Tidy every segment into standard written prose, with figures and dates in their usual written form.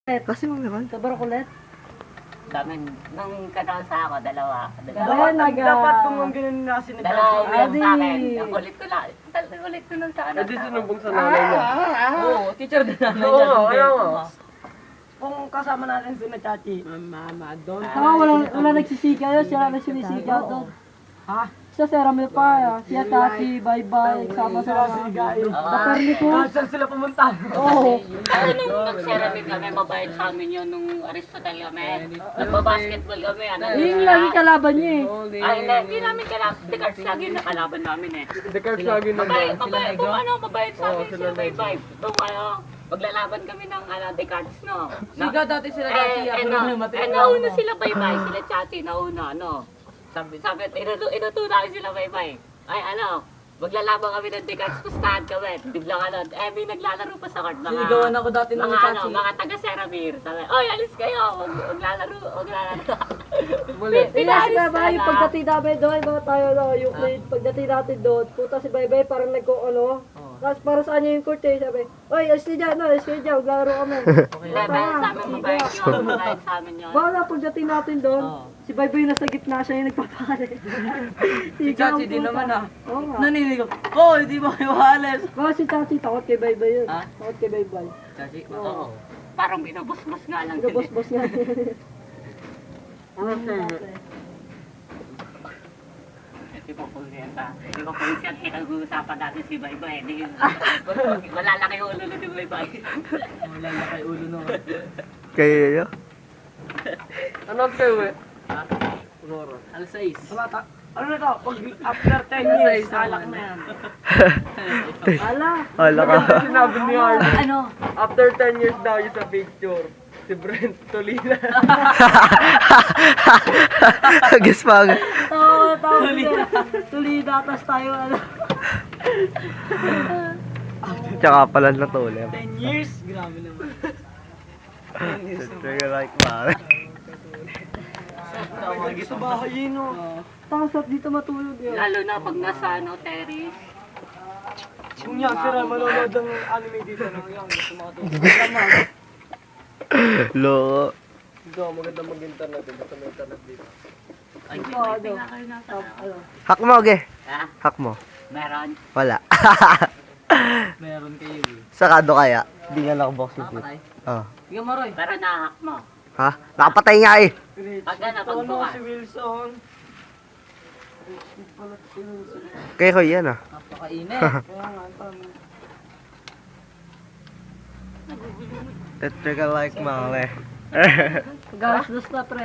Kasi mo meron. Sa Barokulet? Dami, nung kanasa ako, dalawa. Dapat kung ganun na kasi Dalawa yung Adi. sa akin. Ang kulit ko lang. Ulit ko nung sa akin. Edi sinumbong sa nanay niya. Oo, teacher din namin Oo, yan. ayaw mo. Kung kasama natin si na Chachi. Mama, doon. Wala nagsisigaw yun, siya lang sinisigaw doon. Ha? Siya si Ramil pa, siya Tati, bye-bye, sama Sila sa sigayo. Copernicus. Saan sila pumunta? Oo. Ano nung nag-ceramic kami, mabait sa amin yun nung Aristotle kami. Nagpa-basketball kami. Ano, Yun lagi kalaban niya eh. Ay, hindi namin kalaban. The Cards lagi nakalaban namin eh. The cards lagi na Mabait, mabait sa amin sila bye-bye. Nung maglalaban kami ng The Cards, no? Siga dati sila dati. Nauna sila bye-bye. Sila Chachi, nauna, no? Sabi, inuto namin sila bye-bye. Ay, maglalaban kami ng The Cards, pustahan kami. Biglang may naglalaro pa sa court. Sinigawan ako dati ng mga Chachi. mga taga-Seramir. Sabi, oy, alis kayo, maglalaro. Kaya si Bye-bye, pagdating namin doon, mga tayo na, Euclid, pagdating natin doon, puta si Bye-bye, parang nag-ano, tapos para saan niya yung court eh, sabi, oy, alis niya dyan, maglalaro kami. Mabait sa amin, mabait yun. Mabait sa amin yun. Baka pagdating natin doon, si Bye-bye nasa gitna siya yung nagpapare. Si Chachi din naman ah. Oo nga. Naninigaw. Oh, hindi mo kayo alis. Baka si Chachi, takot kay Bye-bye yun. Ha? Takot kay Bye-bye. Chachi, Oo. Parang binubos-bos nga lang. Nagabos-bos nga. Hindi ko kunsiyenta. Hindi ko kunsiyenta. Pinag-uusapan natin si Bye-bye. Malalaki yung ulo na si Bye-bye. wala na kay ulo no. Kayo yun? Ano kayo eh? Alas 6. Ano na to? Pag after 10 years, alak na yan. Ala. Wala ka. Sinabi ni Harvey. Ano? After 10 years daw yung sa picture. Si Brent Tolina. Guess pa agad. Tulida, tas tayo, ano. Tsaka pala natulem. 10 years? Grabe naman. Trigger like man. Sa bahay yun no. Tapos at dito matulog yun. Lalo na pag nasa Terrace. Kung yan, sira manonood ng anime dito no. Yan, gusto makatulog. Loko. Ito, maganda mag-internet. Basta may internet dito. Ay, Ito, may ano. kayo nasa. Hack mo, ge. Ha? Hack mo. Meron. Wala. Meron kayo eh. Sakado kaya? Hindi nga nakabox yung tip. Patay. Oh. Ikaw Maroy. Pero nahack mo. Ha? Nakapatay nga eh. Pag pag Ano bukas. si Wilson? Kaya ko yan ah. Napakainit. Kaya nga, tama. Trigger like male. Gastos na, pre.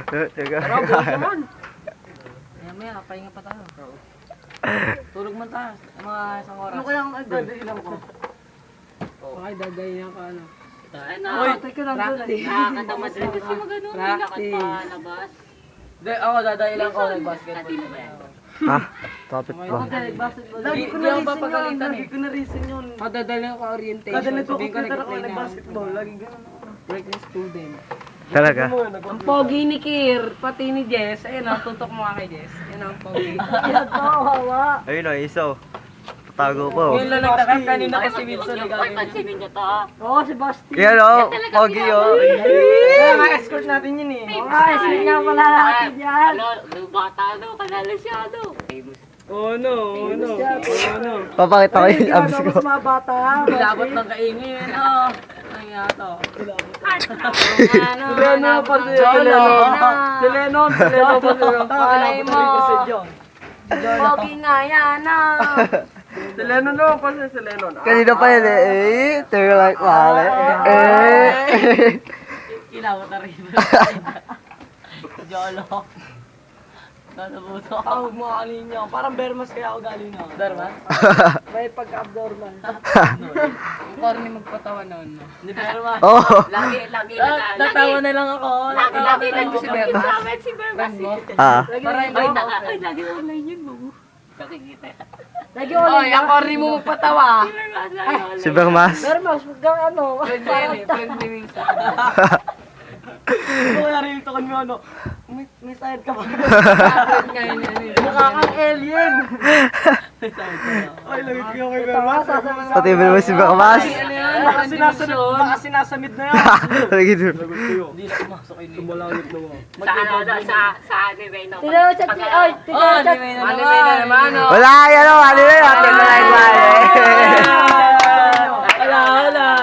Trigger Pero bukas naman. Maya, pahinga pa tayo. Tulog man tayo. Mga isang oras. Ano kayang agad-ilang ko? Okay, dadayin ka ano. Ay, Uy, teka lang doon eh. nakakatamad rin kasi magano. Practice. Nakapalabas. Ako, dadayin lang ako nag-basketball. Kanina ba yan? Ha? Topic ko. Okay, basketball. Lagi ko na papagalitan eh. Lagi ko na reason yun. Madadaling ako orientation. Kada Sabihin ko nagko-computer ako nag-play na nag-basketball. Lagi ganun ako. break na student. Talaga? Ang pogi ni Kir, pati ni Jess. Ayun ang tutok mo nga kay Jess. Ayun ang pogi. Yan to, hawa. Ayun o, iso. Patago po. Ngayon lang nagtakap kanina Ay, kasi Wilson Ay, nagagawin. pansinin niyo to. Oo, si Basti. Yan o, pogi o. Kaya ma-escort natin yun eh. Oo nga, sige nga pala natin yan. Bata kanala siya Famous. Oh no, oh no, oh no. Papakita ko yung abs Ano, ko. mas mga bata. Bilabot ng kaingin yun. Oo. Ano nga to? Si Lennon pa si Lennon. Si Lennon pa si Lennon. Palay mo. Si John. Pogi nga yan Si Lennon naman pa si Lennon. Kanina pa yan eh. Trigger like male. Kilawot na rin. Jolo. Nanabuto. Tawag mo kanin niya. Parang Bermas kaya ako galing na. Darman? May pag-abnormal. Ang corny magpatawa noon. Hindi Berman. Oh. Lagi Tatawa na lang ako. Lagi si Berman. sa amin si Bermas. Ah. Ay, lagi online yun mo. Nakikita. Lagi Oy, ulit. ang corny mo magpatawa. Si Bermas. Pero mas, ano, Friendly yan eh. Friendly minsan. Ito kaya rin ito kanya ano. May side ka ba? Friend nga yun yan eh. Mukha kang alien. Ay, lagit ko kay Ito nga, sasabi mo. Pati mo si Bek Mas. Ano yan? Baka sinasamid na yan. Lagi doon. Hindi na pumasok yun. Tumalangit na mo. Sa ano, sa anime, no? Tignan mo chat, ay, tignan mo chat. Anime na naman, oh. Wala, yan o. Ano na yun? Tingnan like wale. Wala.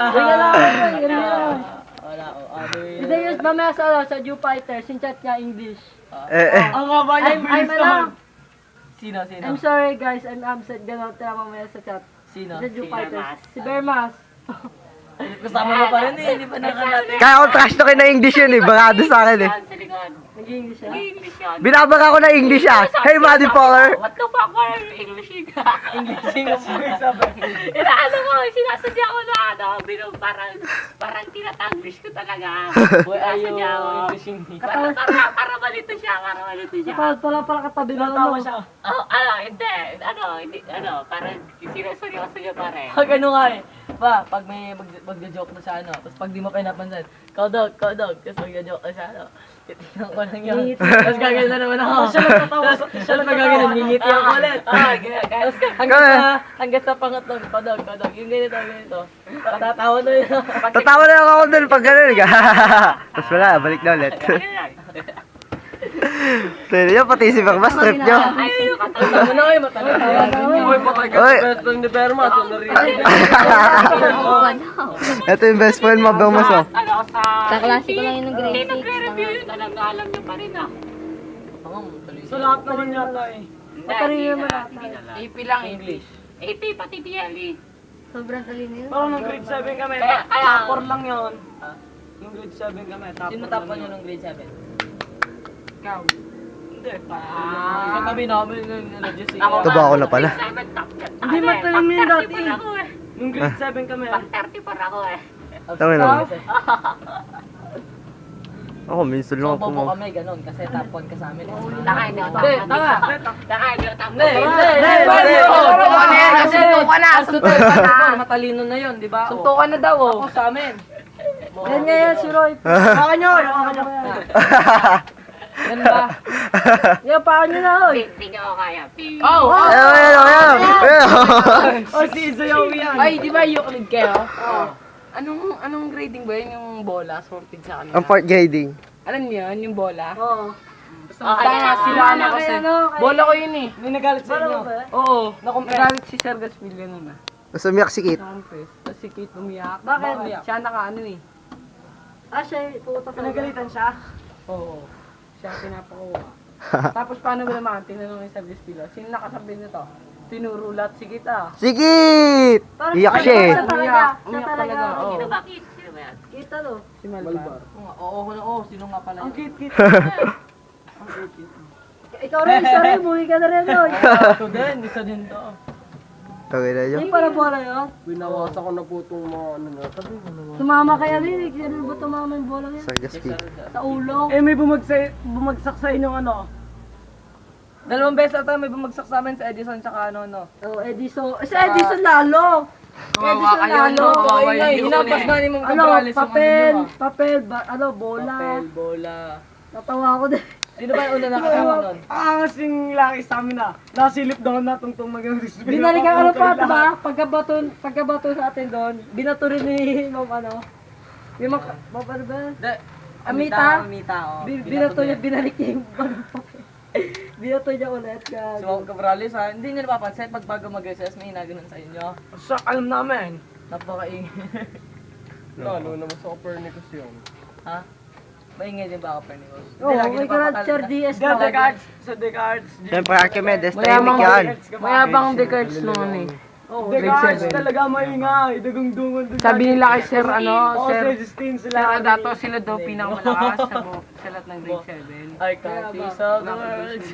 Tingnan lang, tingnan lang. Wala, anime. Hindi yung mamaya sa Jew Fighter, sinchat niya English. Ang haba niya, I'm ano, Sino? I'm sorry guys, I'm absent. Ganon, tira mamaya sa chat. Sino? Sa Jew Si Fighter. Bermas. Si Bermas. Kasama mo pa rin eh, hindi pa nakalatin. Kaya kung trash talkin na English yun eh. Barado sa akin eh. Sa likod. Nag-English siya. English yun. Binabara ko na English ah. Hey, motherfucker. What the fuck are you Englishing? English Inaano ko, sinasadya ko na ano, parang tinatanglish ko talaga. Boy, ayaw Sinasadya ko. Englishing me. Para malito siya, para malito siya. Kapag pala katabi na Natawa ano. siya. Oh, hindi, parang sinuseryoso niya pare. Pag ano nga eh, pag may magja-joke na sa ano, tapos pag di mo pinapansin, kaudog, tapos magja-joke na sa ano, titignan ko lang yun. Ngingiti. Tapos gagawin na naman ako. Siya magagawin, ngingiti ako ulit. Hanggang sa pangatlong, kaudog, yung ganito. Patatawa na yun. Tatawa na lang ako dun pag gano'n. Tapos wala, balik na ulit. Pwede nyo, pati si Bek Mas, trip nyo. Ay, yung Tama na kayo, matatawa. Uy, patay ka Oy. sa best friend ni Berma. Ito narinig. Ito yung best friend mo, Bek Mas oh. Ano, sa... Kaklase ko lang yun ng grade Hindi 6 nagre-review yun, alam niyo pa rin ah. Sa lahat naman yata eh. Matalino naman Hindi na lang. AP lang English. AP, pati DLE. Sobrang talino yun. Parang nung grade 7 kami. Kaya- Tapor lang yun. Nung grade 7 kami. Sino top 1 yun ng grade 7? Ikaw. Hindi. Sa tabi namin yung ano, Jesse. Taba ako na pala. Hindi matalim yun dati. Ako eh. Nung grade 7 kami. Pang 30 pa ako eh. Tama naman. Ako, minsan lang So, ako bobo mo. kami, ganun, kasi top 1 ka sa amin. Takain niyo. Hindi, tanga. Takain niyo. Hindi. Kasi suntukan na. Matalino na yun, di ba? Suntukan na daw, oh. Ako sa amin. Yan nga yan, si Roy. Hakan nyo! Hakan nyo! Yan ba? Yan, paano nyo na, Roy? Hindi niyo ako kaya. Oh! O si Zoe yan. Ay, di ba Euclid kayo? Oo. Anong grading ba yun yung bola sorted sa kanila? Ang part guiding. Alam niyo yun, yung bola? Oo. Tanga sila Ano ano kasi. ano, kay- Bola ko yun eh. May nagalit sa inyo. Ano ba? Oo. Nagalit si Sir Gaspilio nun ah. Tapos umiyak si Kit. Tapos si Kate umiyak. Bakit? Siya naka-ano eh. Ah, siya, puta sa Pinagalitan siya. Oo. Siya pinapakuha. Tapos paano ba naman? Tinanong ni Sir Gaspilio. Sino nakasabi nito? Tinurulat si Kita. Si Kit! Parang Iyak siya eh. Siya talaga. Siya Umiyak talaga. talaga, oo. Sino ba? Sino ba yan? Kita no. Si Malbar. Oo. Sino nga pala Ang yun? cute-cute. Ikaw rin, isa rin. Buhi ka na rin, Roy. Ito din, isa din to. Tawin na nyo. Yung para bola yun. Binawasan ko na po itong mga ano na. Tumama kaya rin. Ano ba tumama yung bola yan? Sa Gaspi. Sa ulo. Eh, may bumagsak sa inyong ano. Dalawang beses ata may bumagsak sa amin sa Edison tsaka ano. Oh, Edison. Sa Edison lalo. Edison lalo. Kawawa yun. Hinampas nga ni Mong Ano, Cabrales yung papel. ano nyo, Papel. Bola. Papel, bola. Natawa ako din. Sino ba yung una nakasama nun? Ah, kasing laki sa amin na. Nasilip daw na tungtong mag-resist. Binalikan ano pa, diba? Pagkabato sa atin doon, binato rin ni Ma'am ano. Yung ano ba? Amita? Amita, oh. Binato niya, binalik niya yung papel. Binato niya ulit. Si Mong Cabrales ha, hindi niyo napapansin pag bago mag-recess may inaganon sa inyo. Sak, alam namin. Napakaingay. Lalo naman sa Copernicus yun. Ha? Maingay din ba ako, Pernicos? Oo, may karat Sir DS Sa na. Descartes. Sa Descartes. Siyempre Archimedes, tahimik yan. Mayabang Descartes nung ano eh. Oo, Descartes talaga maingay. Dugong-dungon doon. Sabi nila kay Sir Oo, Sir Justine Sir sila. Adato, sila daw pinakamalakas sa lahat ng grade 7. Ay, Kati sa words.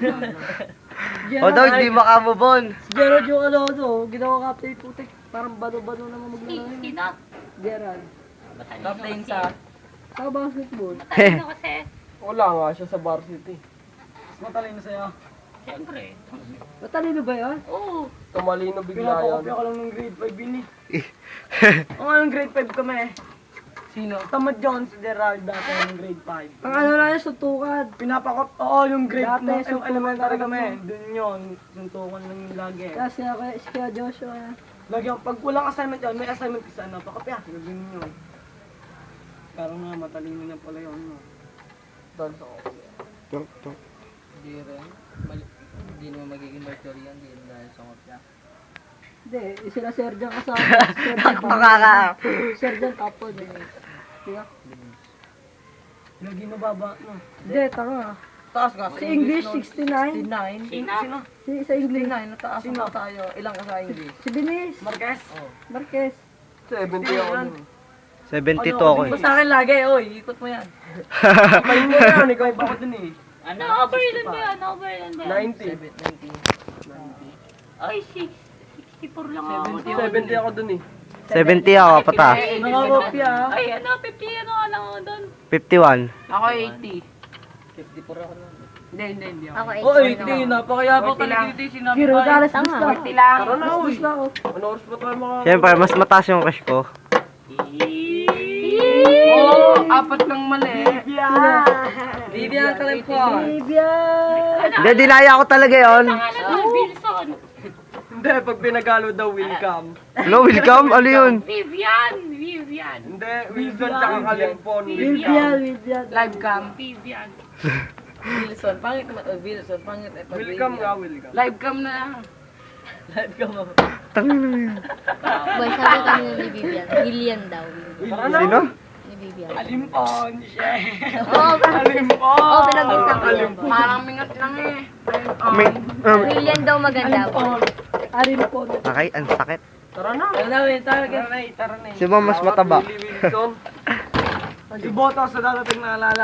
O daw, hindi makamubon. Si Gerald yung ano, ginawa captain putik. Parang bano-bano naman maglaro yun. Sino? Gerald. Captain sa... Sa basketball. Matalino kasi. Wala nga siya sa varsity. Mas matalino sa'yo. Siyempre. Matalino ba yun? Oo. Tumalino bigla yan. Pinapakopya ko lang ng grade 5 yun eh. Oo nga, nung grade 5 kami. Sino? Tamad Jones, si Gerald dati ng grade 5. Ang ano lang yung suntukan. Pinapakot, oo, yung grade Dati, na, yung suntukan elementary talaga kami. mo. Dun yun, suntukan lang yung lagi. Kasi ako, si Kuya Joshua. Lagi yung, pag walang assignment yun, may assignment isa na, pakapya, gagawin yun. Parang nga, matalino niya pala yun. No? Doon sa Hindi rin. Hindi naman magiging virtual yan. Hindi rin dahil sa kopya. Hindi, sila Sergeant kasama. Makaka. Sergeant tapos. Diba? Lagi nababa, no? Hindi, tanga. Taas ka. Si English, 69. 69. Sino? Sa English. 69. Nataas na tayo. Ilang ka sa English? Si Denise. Marquez? Marquez. 70 ako dun. 72 ako eh. Basta akin lagi. Oy, ikot mo yan. Kayo mo yan, ikaw iba ko dun eh. Ano, overland ba yan? Overland ba yan? 90. 19. Ay, 64 lang ako. 70 ako dun eh. 70 ako, pataas. Nakakopya ha? Ay, ano, 50 ano ka lang ako doon. 51. Ako 80. 54 ako nun. Hindi ako. Ako 8. Oh, 80. Napakayabang talaga dito yung sinabi Giro, tayo. dalas bus na. Tara na, uy. Bus na ako. Ano oras pa tayo mga... Siyempre, mas mataas yung crush ko. Oo, apat ng mali. Vivian Calipon. Vivian! Hindi, dinaya ko talaga yon. Pangalan mo, Wilson. Hindi, pag pinagalo daw, welcome. Hello, welcome? Ano yun? Vivian. Vivian. Hindi, Wilson tsaka Kalimpon. Vivian, Vivian. Live cam. Vivian. Wilson. Pangit naman. Oh, Wilson. Pangit. Eh, pag Welcome Vivian. nga, welcome. Live cam na. Live ka mo. Tangin na yun. Boy, sabi kami ni Vivian. Willian daw. Tara na. Sino? Ni Vivian. Kalimpon siya. Oo, Kalimpon. Oo, pinag-usapan yan. Parang mingat lang eh. May, Willian daw maganda. Arin po. okay, ang sakit. Tara na. Ano na, wait. Target. Tara na, tara na. Si Ma'am mas mataba. Willie Wilson. Iboto sa darating na alala.